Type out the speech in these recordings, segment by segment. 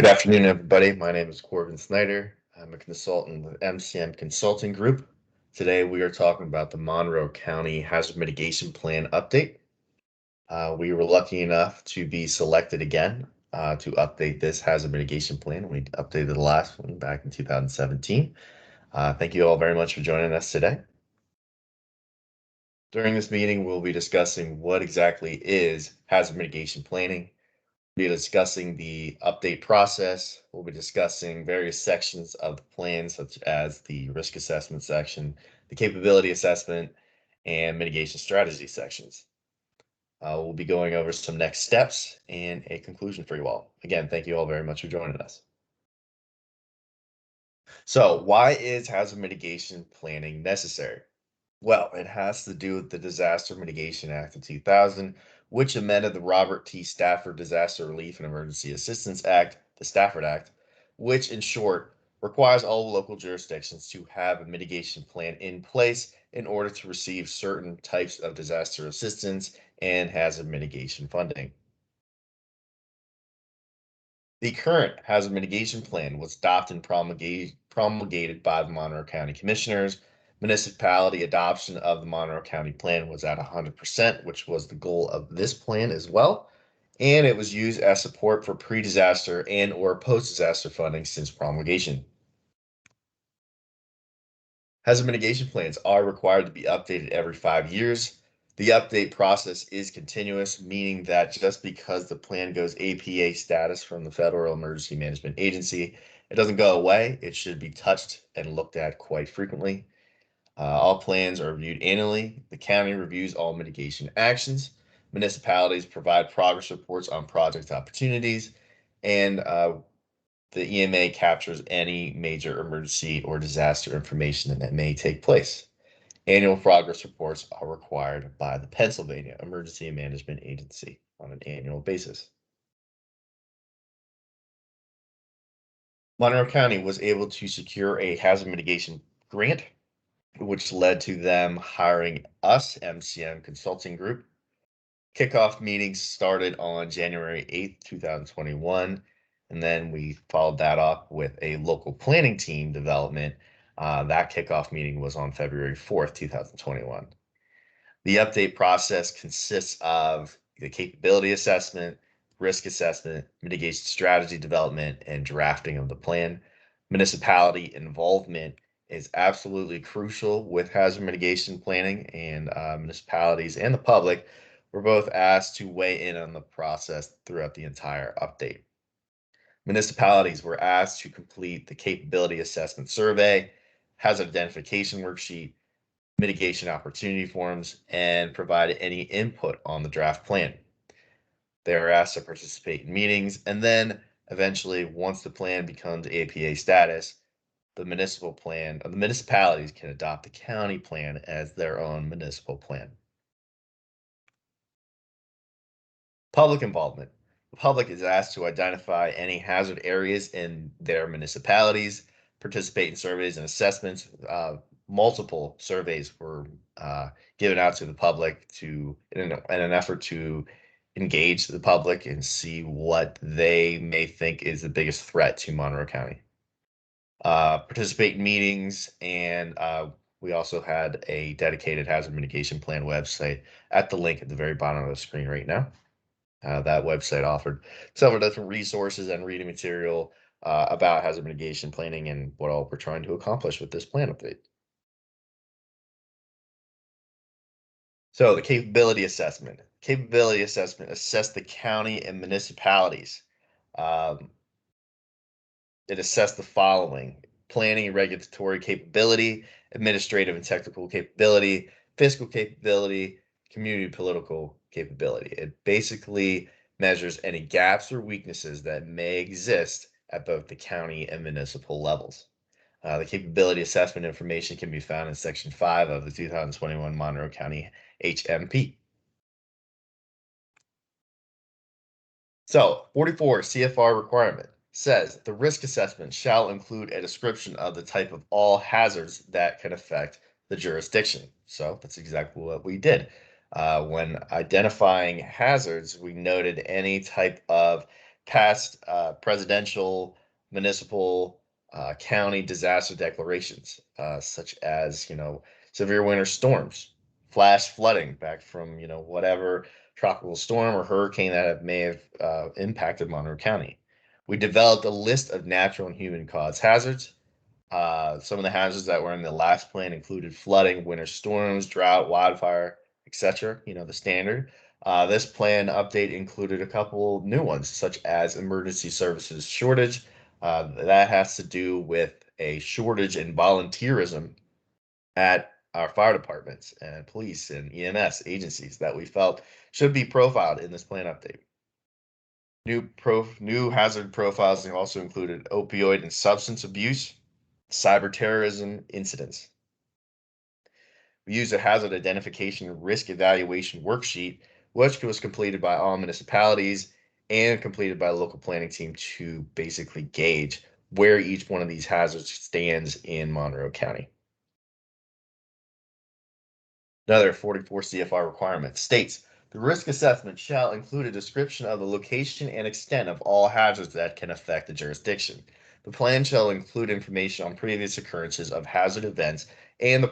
Good afternoon, everybody. My name is Corbin Snyder. I'm a consultant with MCM Consulting Group. Today, we are talking about the Monroe County Hazard Mitigation Plan update. We were lucky enough to be selected again to update this hazard mitigation plan. We updated the last one back in 2017. Thank you all very much for joining us today. During this meeting, we'll be discussing what exactly is hazard mitigation planning. We'll be discussing the update process. We'll be discussing various sections of the plan, such as the risk assessment section, the capability assessment, and mitigation strategy sections. We'll be going over some next steps and a conclusion for you all. Again, thank you all very much for joining us. So, why is hazard mitigation planning necessary? Well, it has to do with the Disaster Mitigation Act of 2000, which amended the Robert T. Stafford Disaster Relief and Emergency Assistance Act, the Stafford Act, which in short requires all local jurisdictions to have a mitigation plan in place in order to receive certain types of disaster assistance and hazard mitigation funding. The current hazard mitigation plan was adopted and promulgated by the Monroe County Commissioners. Municipality adoption of the Monroe County plan was at 100%, which was the goal of this plan as well. And it was used as support for pre-disaster and or post-disaster funding since promulgation. Hazard mitigation plans are required to be updated every 5 years. The update process is continuous, meaning that just because the plan goes APA status from the Federal Emergency Management Agency, it doesn't go away. It should be touched and looked at quite frequently. All plans are reviewed annually. The county reviews all mitigation actions. Municipalities provide progress reports on project opportunities, and the EMA captures any major emergency or disaster information that may take place. Annual progress reports are required by the Pennsylvania Emergency Management Agency on an annual basis. Monroe County was able to secure a hazard mitigation grant, which led to them hiring us, MCM Consulting Group. Kickoff meetings started on January 8th, 2021, and then we followed that up with a local planning team development. That kickoff meeting was on February 4th, 2021. The update process consists of the capability assessment, risk assessment, mitigation strategy development, and drafting of the plan. Municipality involvement is absolutely crucial with hazard mitigation planning, and municipalities and the public were both asked to weigh in on the process throughout the entire update. Municipalities were asked to complete the capability assessment survey, hazard identification worksheet, mitigation opportunity forms, and provide any input on the draft plan. They are asked to participate in meetings, and then eventually, once the plan becomes APA status, the municipalities can adopt the county plan as their own municipal plan. Public involvement. The public is asked to identify any hazard areas in their municipalities, participate in surveys and assessments. Multiple surveys were given out to the public in an effort to engage the public and see what they may think is the biggest threat to Monroe County. Participate in meetings, and we also had a dedicated hazard mitigation plan website at the link at the very bottom of the screen right now. That website offered several different resources and reading material about hazard mitigation planning and what all we're trying to accomplish with this plan update. So the capability assessment. Capability assessment assessed the county and municipalities. Um, it assessed the following: planning and regulatory capability, administrative and technical capability, fiscal capability, community political capability. It basically measures any gaps or weaknesses that may exist at both the county and municipal levels. The capability assessment information can be found in Section 5 of the 2021 Monroe County HMP. So, 44 CFR requirement says the risk assessment shall include a description of the type of all hazards that can affect the jurisdiction. So, that's exactly what we did. When identifying hazards, we noted any type of past presidential, municipal, county disaster declarations, such as, severe winter storms, flash flooding back from, whatever tropical storm or hurricane that may have impacted Monroe County. We developed a list of natural and human caused hazards. Some of the hazards that were in the last plan included flooding, winter storms, drought, wildfire, etc. The standard. This plan update included a couple new ones, such as emergency services shortage. That has to do with a shortage in volunteerism at our fire departments and police and EMS agencies that we felt should be profiled in this plan update. New hazard profiles also included opioid and substance abuse, cyber terrorism incidents. We used a hazard identification risk evaluation worksheet, which was completed by all municipalities and completed by the local planning team to basically gauge where each one of these hazards stands in Monroe County. Another 44 CFR requirement states the risk assessment shall include a description of the location and extent of all hazards that can affect the jurisdiction. The plan shall include information on previous occurrences of hazard events and the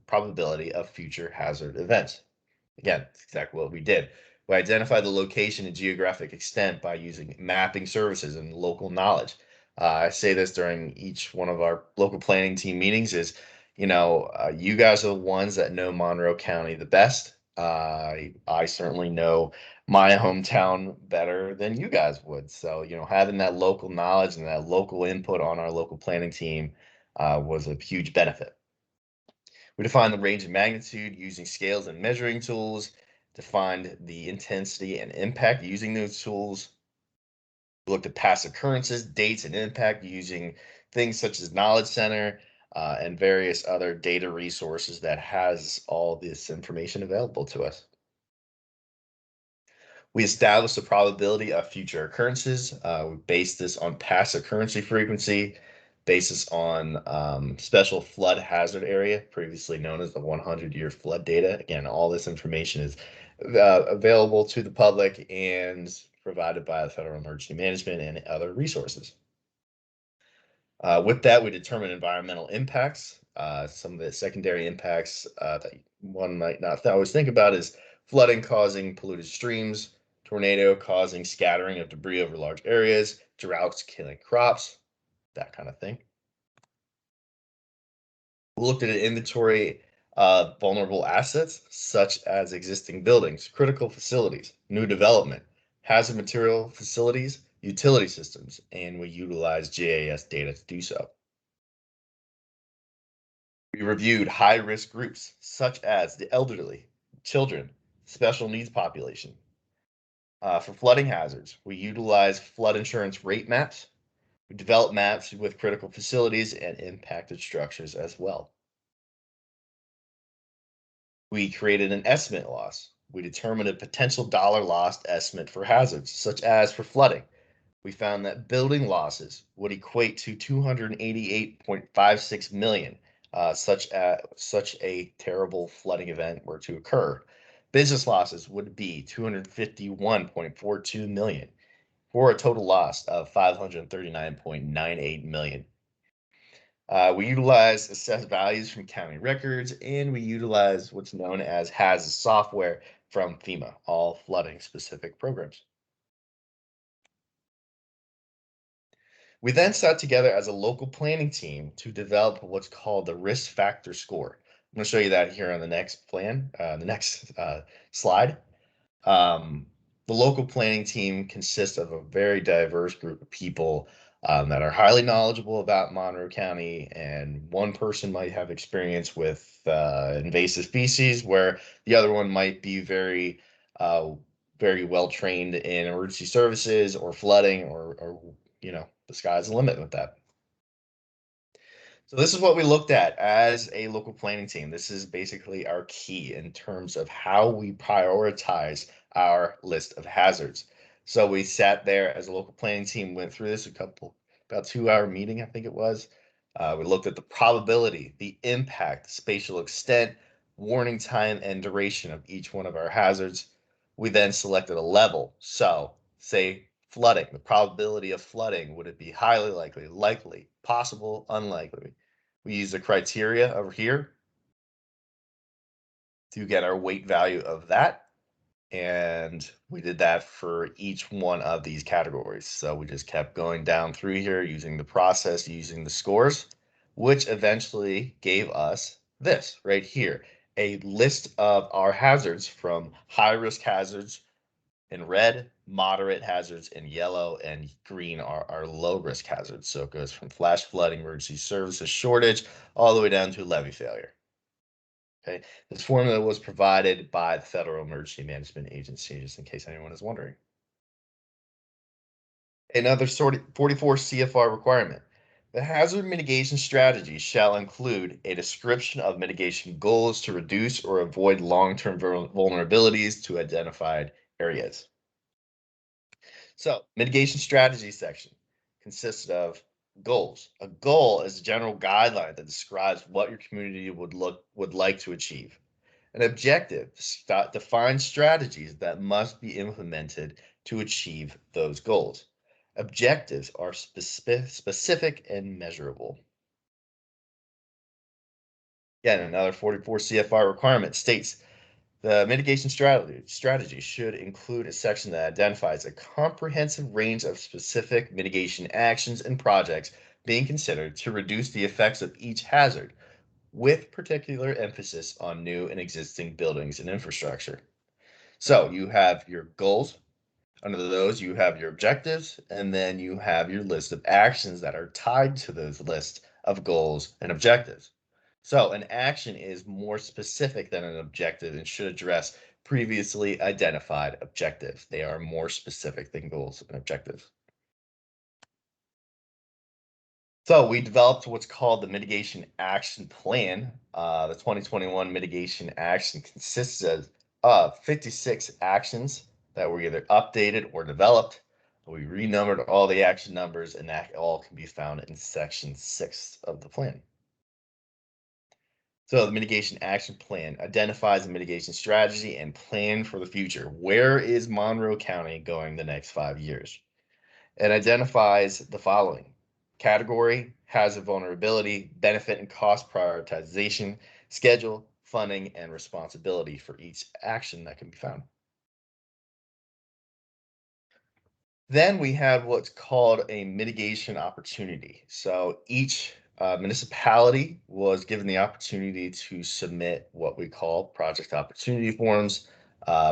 probability of future hazard events. Again, that's exactly what we did. We identified the location and geographic extent by using mapping services and local knowledge. I say this during each one of our local planning team meetings is, you guys are the ones that know Monroe County the best. I certainly know my hometown better than you guys would. So, having that local knowledge and that local input on our local planning team was a huge benefit. We defined the range of magnitude using scales and measuring tools, defined the intensity and impact using those tools. We looked at past occurrences, dates, and impact using things such as Knowledge Center and various other data resources that has all this information available to us. We established the probability of future occurrences. We based this on past occurrence frequency, basis on special flood hazard area, previously known as the 100-year flood data. Again, all this information is available to the public and provided by the Federal Emergency Management and other resources. With that, we determined environmental impacts. Some of the secondary impacts that one might not always think about is flooding causing polluted streams, tornado causing scattering of debris over large areas, droughts killing crops, that kind of thing. We looked at an inventory of vulnerable assets, such as existing buildings, critical facilities, new development, hazard material facilities, utility systems, and we utilized GIS data to do so. We reviewed high-risk groups, such as the elderly, children, special needs population. For flooding hazards, we utilized flood insurance rate maps. We developed maps with critical facilities and impacted structures as well. We created an estimate loss. We determined a potential dollar loss estimate for hazards, such as for flooding. We found that building losses would equate to 288.56 million, such a terrible flooding event were to occur. Business losses would be 251.42 million, for a total loss of 539.98 million. We utilize assessed values from county records, and we utilize what's known as HAZARD software from FEMA, all flooding specific programs. We then sat together as a local planning team to develop what's called the risk factor score. I'm going to show you that here on the next slide. The local planning team consists of a very diverse group of people that are highly knowledgeable about Monroe County, and one person might have experience with invasive species, where the other one might be very well trained in emergency services or flooding, or the sky's the limit with that. So this is what we looked at as a local planning team. This is basically our key in terms of how we prioritize our list of hazards. So we sat there as a local planning team, went through this about 2-hour meeting, I think it was. We looked at the probability, the impact, spatial extent, warning time, and duration of each one of our hazards. We then selected a level. So say Flooding, the probability of flooding, would it be highly likely, likely, possible, unlikely? We use the criteria over here to get our weight value of that. And we did that for each one of these categories. So we just kept going down through here using the process, using the scores, which eventually gave us this right here, a list of our hazards from high risk hazards in red, moderate hazards in yellow, and green are our low risk hazards. So it goes from flash flooding, emergency services shortage, all the way down to levee failure. Okay, this formula was provided by the Federal Emergency Management Agency, just in case anyone is wondering. Another sort of 44 CFR requirement. The hazard mitigation strategy shall include a description of mitigation goals to reduce or avoid long-term vulnerabilities to identified areas. So, mitigation strategy section consists of goals. A goal is a general guideline that describes what your community would like to achieve. An objective defines strategies that must be implemented to achieve those goals. Objectives are specific and measurable. Again, another 44 CFR requirement states the mitigation strategy should include a section that identifies a comprehensive range of specific mitigation actions and projects being considered to reduce the effects of each hazard, with particular emphasis on new and existing buildings and infrastructure. So you have your goals. Under those, you have your objectives, and then you have your list of actions that are tied to those lists of goals and objectives. So an action is more specific than an objective and should address previously identified objectives. They are more specific than goals and objectives. So we developed what's called the Mitigation Action Plan. The 2021 Mitigation Action consists of 56 actions that were either updated or developed. We renumbered all the action numbers, and that all can be found in section 6 of the plan. So the Mitigation Action Plan identifies a mitigation strategy and plan for the future. Where is Monroe County going the next 5 years? It identifies the following: category, hazard vulnerability, benefit and cost prioritization, schedule, funding, and responsibility for each action that can be found. Then we have what's called a mitigation opportunity. So each municipality was given the opportunity to submit what we call project opportunity forms.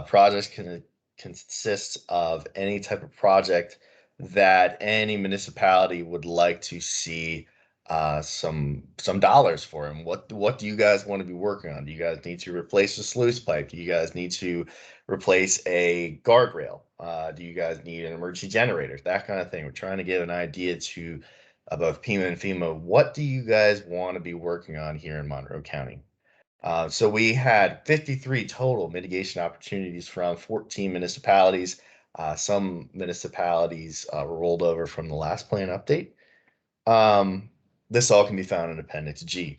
Projects can consist of any type of project that any municipality would like to see some dollars for. And what do you guys want to be working on? Do you guys need to replace a sluice pipe? Do you guys need to replace a guardrail? Do you guys need an emergency generator? That kind of thing. We're trying to give an idea to both PEMA and FEMA. What do you guys want to be working on here in Monroe County? So we had 53 total mitigation opportunities from 14 municipalities. Some municipalities were rolled over from the last plan update. This all can be found in Appendix G.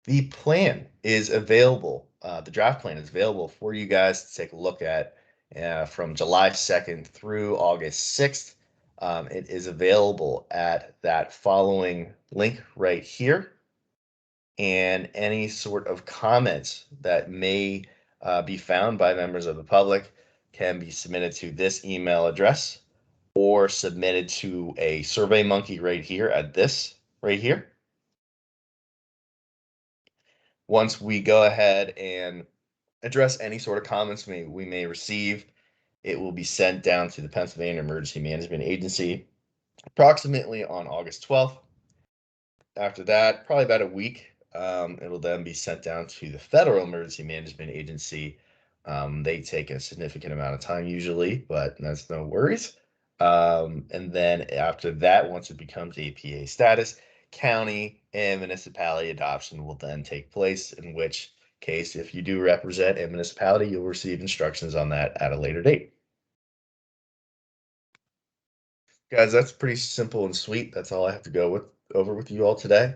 The plan is available. The draft plan is available for you guys to take a look at from July 2nd through August 6th. It is available at that following link right here. And any sort of comments that may be found by members of the public can be submitted to this email address or submitted to a Survey Monkey right here at this right here. Once we go ahead and address any sort of comments we may receive, it will be sent down to the Pennsylvania Emergency Management Agency approximately on August 12th. After that, probably about a week, it'll then be sent down to the Federal Emergency Management Agency. They take a significant amount of time usually, but that's no worries. And then after that, once it becomes APA status, county and municipality adoption will then take place, in which case, if you do represent a municipality, you'll receive instructions on that at a later date. Guys, that's pretty simple and sweet. That's all I have to go over with you all today.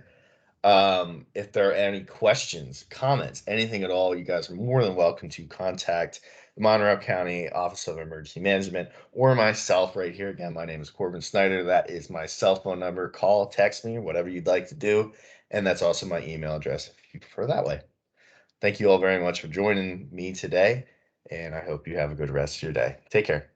If there are any questions, comments, anything at all, you guys are more than welcome to contact the Monroe County Office of Emergency Management or myself right here. Again, my name is Corbin Snyder. That is my cell phone number. Call, text me, whatever you'd like to do. And that's also my email address if you prefer that way. Thank you all very much for joining me today, and I hope you have a good rest of your day. Take care.